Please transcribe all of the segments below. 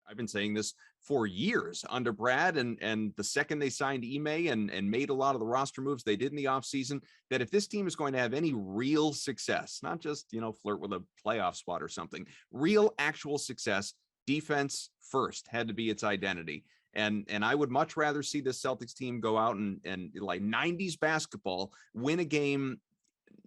I've been saying this for years under Brad, and the second they signed Ime and made a lot of the roster moves they did in the offseason, that if this team is going to have any real success, not just, flirt with a playoff spot or something, real actual success, defense first had to be its identity. And I would much rather see this Celtics team go out and like 90s basketball, win a game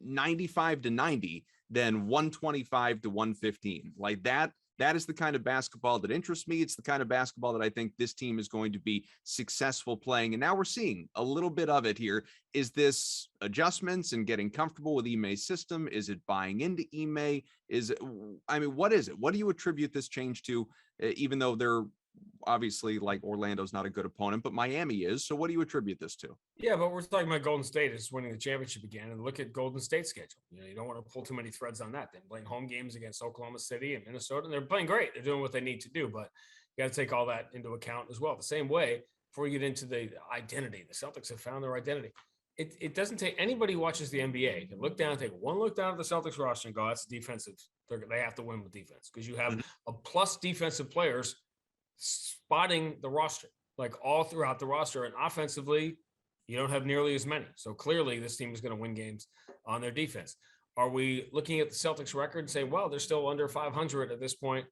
95-90 than 125-115. Like that is the kind of basketball that interests me. It's the kind of basketball that I think this team is going to be successful playing. And now we're seeing a little bit of it here. Is this adjustments and getting comfortable with Ime's system? Is it buying into Ime? What is it? What do you attribute this change to, even though they're obviously, like, Orlando's not a good opponent, but Miami is. So what do you attribute this to? Yeah, but we're talking about Golden State is winning the championship again, and look at Golden State's schedule. You don't want to pull too many threads on that. They're playing home games against Oklahoma City and Minnesota, and they're playing great. They're doing what they need to do, but you got to take all that into account as well. The same way, before you get into the identity, the Celtics have found their identity. It doesn't take anybody who watches the NBA can look down, take one look down at the Celtics roster and go, that's defensive. They have to win with defense because you have a plus defensive players spotting the roster, like all throughout the roster, and offensively, you don't have nearly as many. So clearly this team is going to win games on their defense. Are we looking at the Celtics record and say, well, they're still under 500 at this point?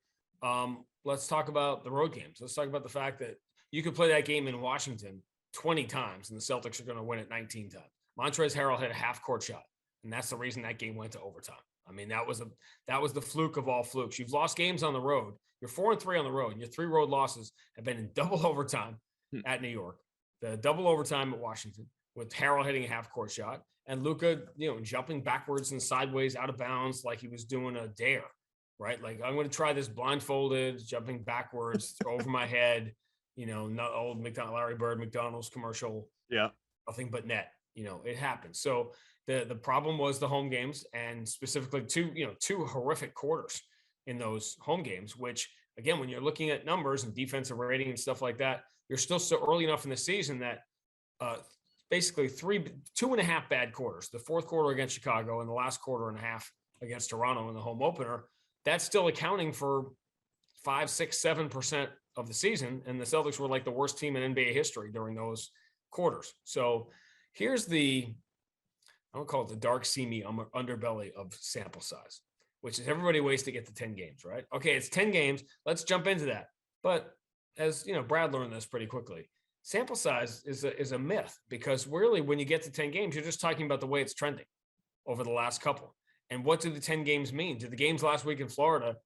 Let's talk about the road games. Let's talk about the fact that you could play that game in Washington 20 times and the Celtics are going to win it 19 times. Montrezl Harrell hit a half-court shot, and that's the reason that game went to overtime. I mean, that was the fluke of all flukes. You've lost games on the road. You're 4-3 on the road, and your 3 road losses have been in double overtime at New York, the double overtime at Washington, with Harrell hitting a half-court shot, and Luka, jumping backwards and sideways out of bounds like he was doing a dare, right? Like, I'm going to try this blindfolded, jumping backwards over my head, not old Larry Bird McDonald's commercial. Yeah, nothing but net. It happens. So the problem was the home games, and specifically two horrific quarters in those home games, which, again, when you're looking at numbers and defensive rating and stuff like that, you're still so early enough in the season that basically 2.5 bad quarters, the fourth quarter against Chicago and the last quarter and a half against Toronto in the home opener, that's still accounting for 5, 6, 7% of the season. And the Celtics were like the worst team in NBA history during those quarters. So here's I don't call it the dark, seamy underbelly of sample size, which is everybody waits to get to 10 games, right? Okay, it's 10 games. Let's jump into that. But as Brad learned this pretty quickly, sample size is a myth, because really when you get to 10 games, you're just talking about the way it's trending over the last couple. And what do the 10 games mean? Do the games last week in Florida,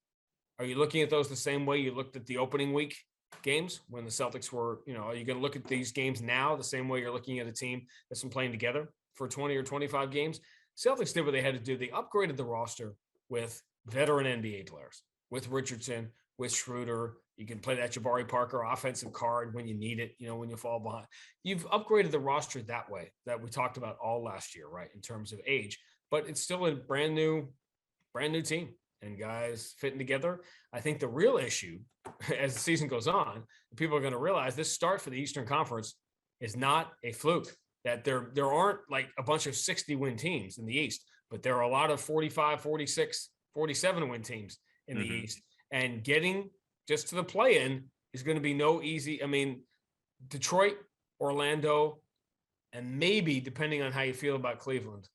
are you looking at those the same way you looked at the opening week games when the Celtics were, are you going to look at these games now the same way you're looking at a team that's been playing together for 20 or 25 games? Celtics did what they had to do. They upgraded the roster with veteran NBA players, with Richardson, with Schroeder. You can play that Jabari Parker offensive card when you need it, when you fall behind. You've upgraded the roster that way, that we talked about all last year, right, in terms of age. But it's still a brand new team and guys fitting together. I think the real issue as the season goes on, people are going to realize this start for the Eastern Conference is not a fluke, that there aren't like a bunch of 60-win teams in the East, but there are a lot of 45, 46, 47-win teams in the East. And getting just to the play-in is going to be no easy. I mean, Detroit, Orlando, and maybe, depending on how you feel about Cleveland,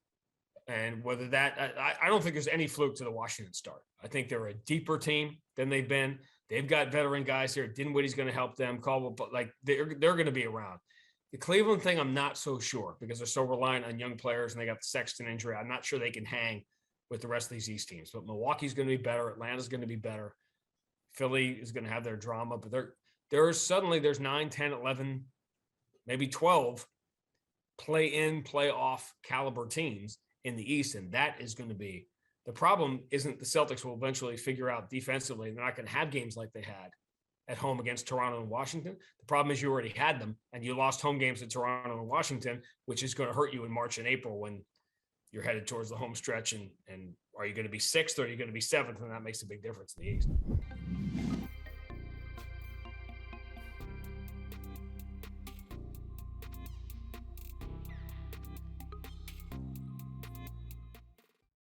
and whether that, I don't think there's any fluke to the Washington start. I think they're a deeper team than they've been. They've got veteran guys here. Dinwiddie's going to help them. Caldwell, but like they're going to be around. The Cleveland thing, I'm not so sure, because they're so reliant on young players and they got the Sexton injury. I'm not sure they can hang with the rest of these East teams. But Milwaukee's going to be better. Atlanta's going to be better. Philly is going to have their drama. But there's 9, 10, 11, maybe 12 play-in, play-off caliber teams in the East, and that is going to be the problem. Isn't the Celtics will eventually figure out defensively they're not going to have games like they had at home against Toronto and Washington. The problem is you already had them, and you lost home games to Toronto and Washington, which is going to hurt you in March and April when you're headed towards the home stretch. And are you going to be 6th or are you going to be 7th? And that makes a big difference in the East.